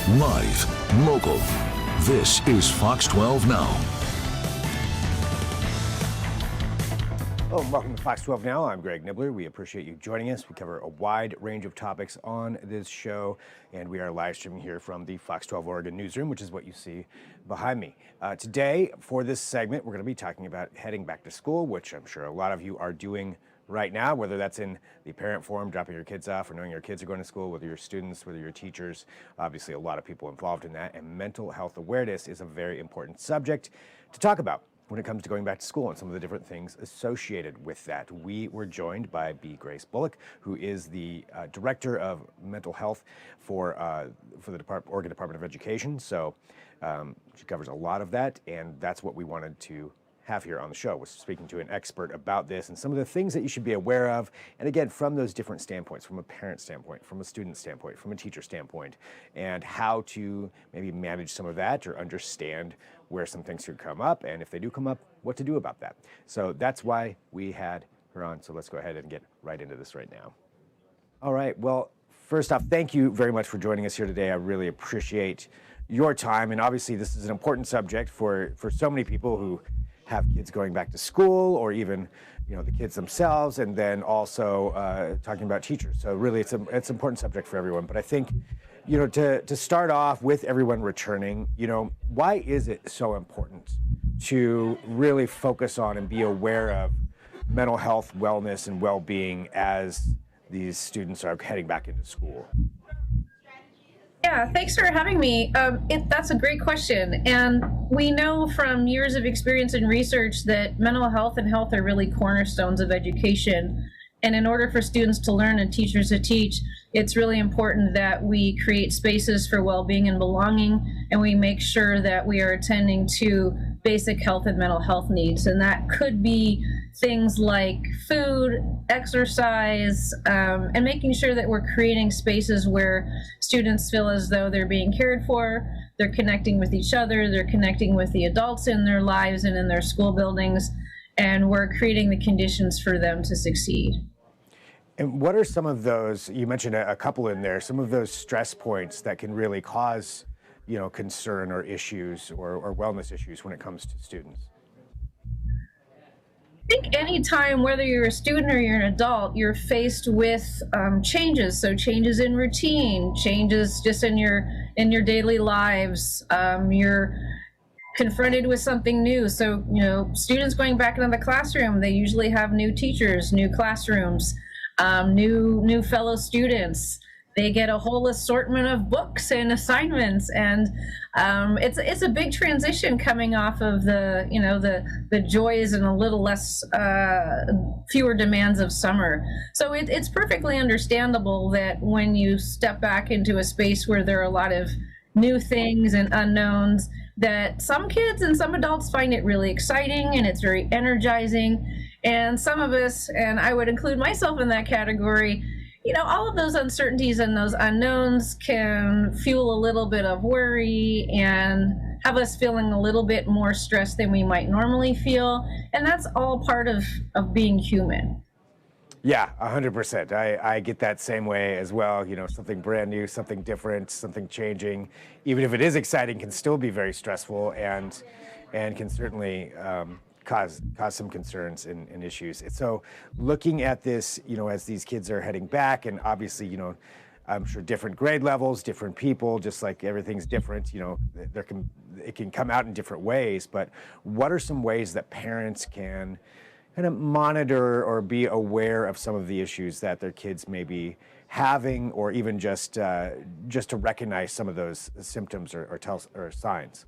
Live, local. This is Fox 12 Now. Hello and welcome to Fox 12 Now. I'm Greg Nibbler. We appreciate you joining us. We cover a wide range of topics on this show, and we are live streaming here from the Fox 12 Oregon newsroom, which is what you see behind me. Today, for this segment, we're going to be talking about heading back to school, which I'm sure a lot of you are doing right now, whether that's in the parent forum, dropping your kids off, or knowing your kids are going to school, whether you're students, whether you're teachers. Obviously, a lot of people involved in that, and mental health awareness is a very important subject to talk about when it comes to going back to school and some of the different things associated with that. We were joined by B. Grace Bullock, who is the Director of Mental Health for the Oregon Department of Education. So she covers a lot of that, and that's what we wanted to have here on the show, was speaking to an expert about this and some of the things that you should be aware of. And again, from those different standpoints, from a parent standpoint, from a student standpoint, from a teacher standpoint, and how to maybe manage some of that or understand where some things could come up, and if they do come up, what to do about that. So that's why we had her on. So let's go ahead and get right into this right now. All right. Well, first off, thank you very much for joining us here today. I really appreciate your time. And obviously, this is an important subject for so many people who have kids going back to school, or even, the kids themselves, and then also talking about teachers. So really, it's an important subject for everyone. But I think, to start off with everyone returning, why is it so important to really focus on and be aware of mental health, wellness, and well-being as these students are heading back into school? Yeah, thanks for having me. That's a great question. And we know from years of experience and research that mental health and health are really cornerstones of education. And in order for students to learn and teachers to teach, it's really important that we create spaces for well-being and belonging, and we make sure that we are attending to basic health and mental health needs. And that could be things like food, exercise, and making sure that we're creating spaces where students feel as though they're being cared for, they're connecting with each other, they're connecting with the adults in their lives and in their school buildings, and we're creating the conditions for them to succeed. And what are some of those, you mentioned a couple in there, some of those stress points that can really cause, concern or issues or wellness issues when it comes to students? I think anytime, whether you're a student or you're an adult, you're faced with changes. So changes in routine, changes just in your daily lives. You're confronted with something new. So, students going back into the classroom, they usually have new teachers, new classrooms, new fellow students. They get a whole assortment of books and assignments, and it's a big transition coming off of the joys and a little less fewer demands of summer. So it's perfectly understandable that when you step back into a space where there are a lot of new things and unknowns, that some kids and some adults find it really exciting and it's very energizing. And some of us, and I would include myself in that category, all of those uncertainties and those unknowns can fuel a little bit of worry and have us feeling a little bit more stressed than we might normally feel. And that's all part of being human. Yeah, 100%. I get that same way as well. Something brand new, something different, something changing, even if it is exciting, can still be very stressful and can certainly cause some concerns and issues. So looking at this, as these kids are heading back, and obviously, I'm sure different grade levels, different people, just like everything's different, it can come out in different ways. But what are some ways that parents can kind of monitor or be aware of some of the issues that their kids may be having, or even just to recognize some of those symptoms or signs?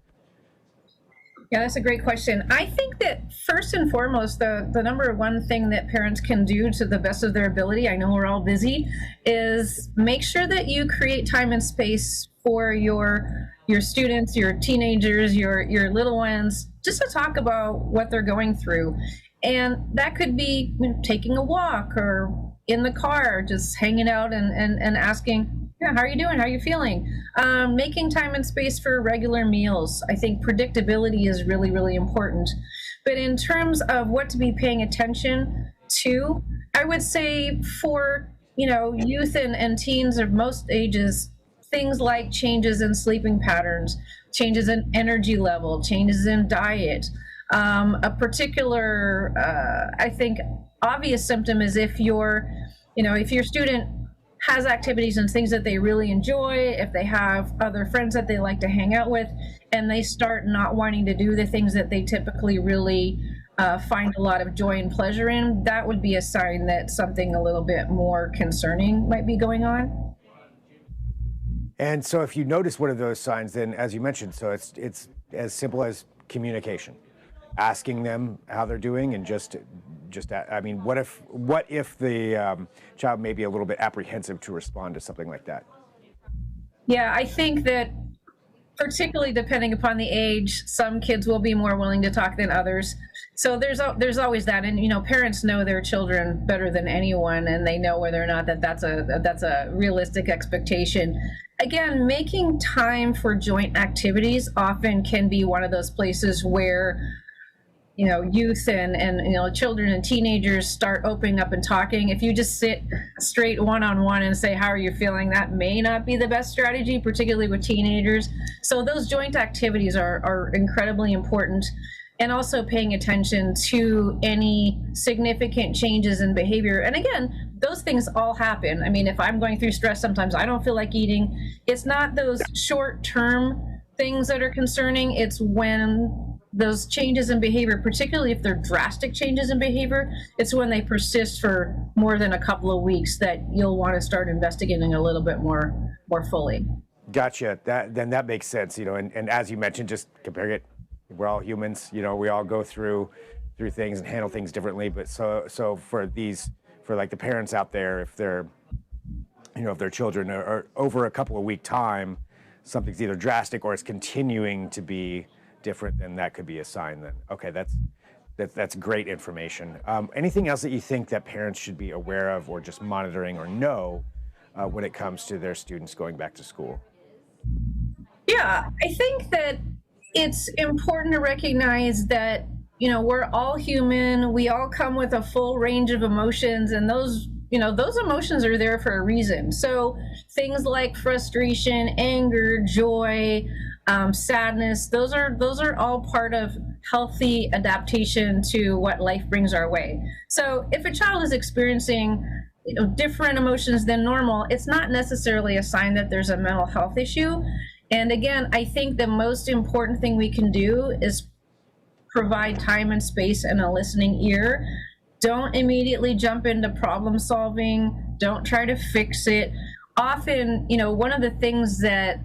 Yeah, that's a great question. I think that first and foremost, the number one thing that parents can do to the best of their ability, I know we're all busy, is make sure that you create time and space for your students, your teenagers, your little ones, just to talk about what they're going through. And that could be taking a walk or in the car, just hanging out and asking, yeah, how are you doing? How are you feeling? Making time and space for regular meals. I think predictability is really, really important. But in terms of what to be paying attention to, I would say for, youth and teens of most ages, things like changes in sleeping patterns, changes in energy level, changes in diet. A particular, I think, obvious symptom is if if your student has activities and things that they really enjoy, if they have other friends that they like to hang out with, and they start not wanting to do the things that they typically really find a lot of joy and pleasure in, that would be a sign that something a little bit more concerning might be going on. And so if you notice one of those signs, then as you mentioned, so it's as simple as communication, asking them how they're doing, and I mean, what if the child may be a little bit apprehensive to respond to something like that? Yeah, I think that particularly depending upon the age, some kids will be more willing to talk than others. So there's always that, and parents know their children better than anyone, and they know whether or not that's a realistic expectation. Again, making time for joint activities often can be one of those places where youth and children and teenagers start opening up and talking. If you just sit straight one-on-one and say, how are you feeling, that may not be the best strategy, particularly with teenagers. So those joint activities are incredibly important. And also paying attention to any significant changes in behavior. And again, those things all happen. I mean, if I'm going through stress, sometimes I don't feel like eating. It's not those short-term things that are concerning. It's when those changes in behavior, particularly if they're drastic changes in behavior, it's when they persist for more than a couple of weeks that you'll want to start investigating a little bit more fully. Gotcha. That makes sense. And as you mentioned, just comparing it, we're all humans. We all go through things and handle things differently. But so for like the parents out there, if they're if their children are over a couple of week time, something's either drastic or it's continuing to be different, then that could be a sign that, okay, that's great information. Anything else that you think that parents should be aware of or just monitoring or know when it comes to their students going back to school? Yeah, I think that it's important to recognize that, we're all human. We all come with a full range of emotions, and those emotions are there for a reason. So things like frustration, anger, joy, sadness, those are all part of healthy adaptation to what life brings our way. So if a child is experiencing different emotions than normal, it's not necessarily a sign that there's a mental health issue. And again, I think the most important thing we can do is provide time and space and a listening ear. Don't immediately jump into problem solving. Don't try to fix it. Often, one of the things that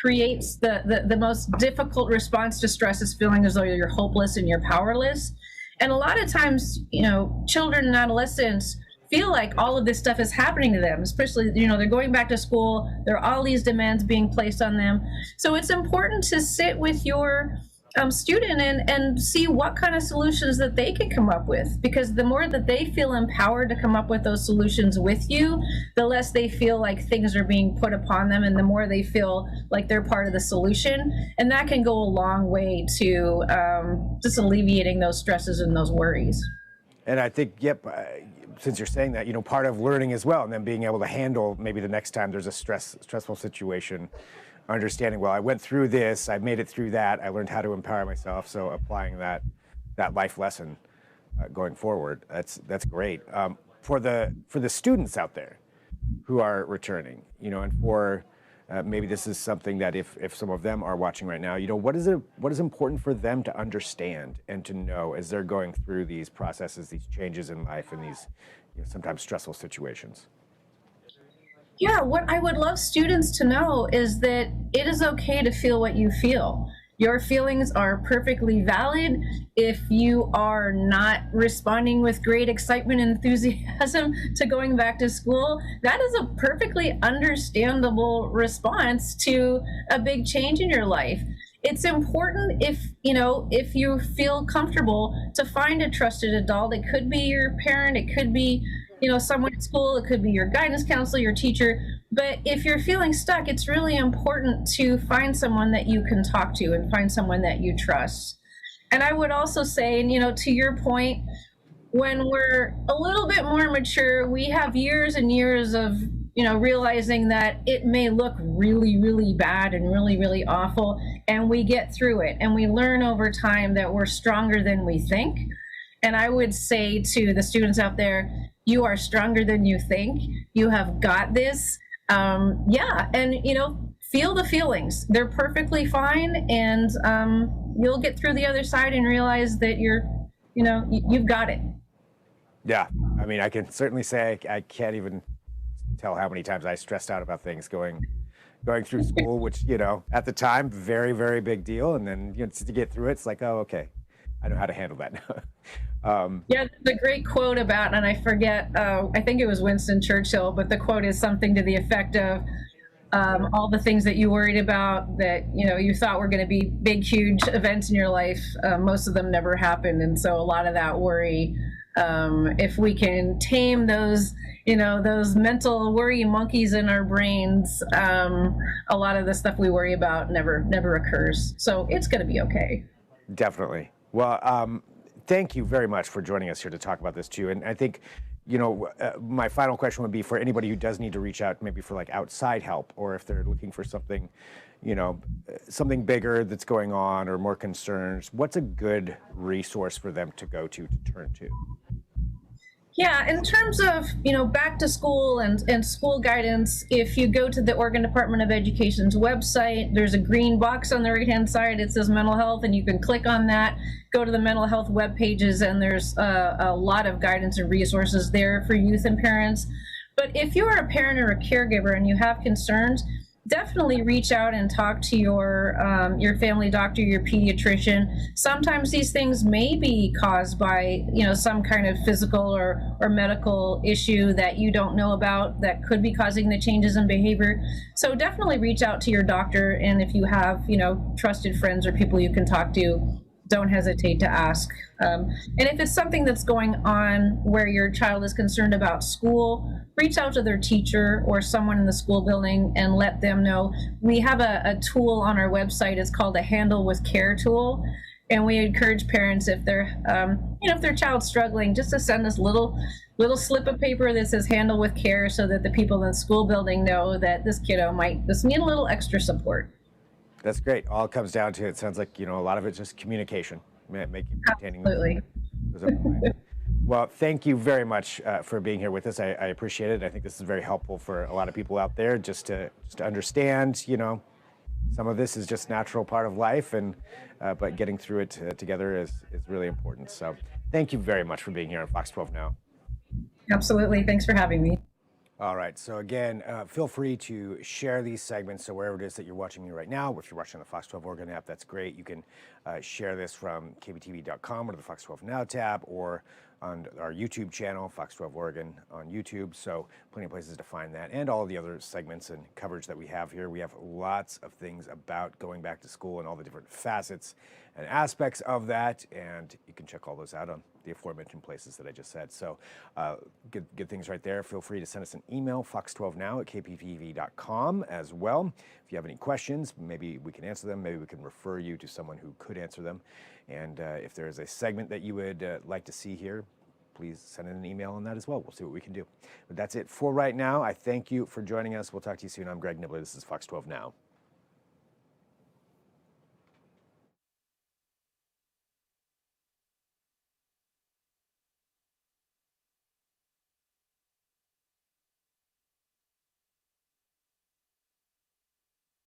creates the most difficult response to stress is feeling as though you're hopeless and you're powerless. And a lot of times, children and adolescents feel like all of this stuff is happening to them, especially, they're going back to school, there are all these demands being placed on them. So it's important to sit with your student and see what kind of solutions that they can come up with, because the more that they feel empowered to come up with those solutions with you, the less they feel like things are being put upon them, and the more they feel like they're part of the solution. And that can go a long way to just alleviating those stresses and those worries. And I think, since you're saying that, part of learning as well, and then being able to handle maybe the next time there's a stressful situation, understanding, well, I went through this, I made it through that, I learned how to empower myself. So applying that life lesson going forward, that's great. For the students out there who are returning, and for maybe this is something that if some of them are watching right now, what is important for them to understand and to know as they're going through these processes, these changes in life, and these sometimes stressful situations? Yeah, what I would love students to know is that it is okay to feel what you feel. Your feelings are perfectly valid. If you are not responding with great excitement and enthusiasm to going back to school, that is a perfectly understandable response to a big change in your life. It's important if you feel comfortable to find a trusted adult. It could be your parent, it could be someone at school, it could be your guidance counselor, your teacher. But if you're feeling stuck, it's really important to find someone that you can talk to and find someone that you trust. And I would also say, to your point, when we're a little bit more mature, we have years and years of realizing that it may look really, really bad and really, really awful, and we get through it, and we learn over time that we're stronger than we think. And I would say to the students out there, you are stronger than you think. You have got this. Yeah, and feel the feelings. They're perfectly fine, and you'll get through the other side and realize that you've got it. Yeah, I mean, I can certainly say I can't even tell how many times I stressed out about things going through school, which at the time, very, very big deal, and then to get through it, it's like, oh, okay, I know how to handle that now. Yeah, the great quote about, and I forget, I think it was Winston Churchill, but the quote is something to the effect of, all the things that you worried about that you thought were going to be big, huge events in your life, most of them never happened, and so a lot of that worry, if we can tame those those mental worry monkeys in our brains, a lot of the stuff we worry about never occurs. So it's going to be okay. Definitely. Well, thank you very much for joining us here to talk about this too. And I think, my final question would be for anybody who does need to reach out, maybe for like outside help, or if they're looking for something, something bigger that's going on or more concerns, what's a good resource for them to go to turn to? Yeah, in terms of, back to school and school guidance, if you go to the Oregon Department of Education's website, there's a green box on the right-hand side. It says mental health, and you can click on that, go to the mental health web pages, and there's a lot of guidance and resources there for youth and parents. But if you're a parent or a caregiver and you have concerns, definitely reach out and talk to your family doctor, your pediatrician. Sometimes these things may be caused by some kind of physical or medical issue that you don't know about that could be causing the changes in behavior. So definitely reach out to your doctor, and if you have trusted friends or people you can talk to, don't hesitate to ask. And if it's something that's going on where your child is concerned about school, reach out to their teacher or someone in the school building and let them know. We have a tool on our website. It's called a Handle with Care tool. And we encourage parents, if they're, if their child's struggling, just to send this little slip of paper that says Handle with Care, so that the people in the school building know that this kiddo might just need a little extra support. That's great. All it comes down to, it sounds like, a lot of it's just communication, maintaining. Absolutely. Well, thank you very much for being here with us. I appreciate it. I think this is very helpful for a lot of people out there just to understand, some of this is just natural part of life, and but getting through it together is really important. So thank you very much for being here on Fox 12 Now. Absolutely. Thanks for having me. All right. So again, feel free to share these segments. So wherever it is that you're watching me right now, if you're watching the Fox 12 Oregon app, that's great. You can share this from KPTV.com or the Fox 12 Now tab, or on our YouTube channel, Fox 12 Oregon on YouTube. So plenty of places to find that, and all the other segments and coverage that we have here. We have lots of things about going back to school and all the different facets and aspects of that, and you can check all those out on the aforementioned places that I just said. So good things right there. Feel free to send us an email, fox12now@kptv.com as well. If you have any questions, maybe we can answer them. Maybe we can refer you to someone who could answer them. And if there is a segment that you would like to see here, please send in an email on that as well. We'll see what we can do. But that's it for right now. I thank you for joining us. We'll talk to you soon. I'm Greg Nibbler. This is Fox 12 Now.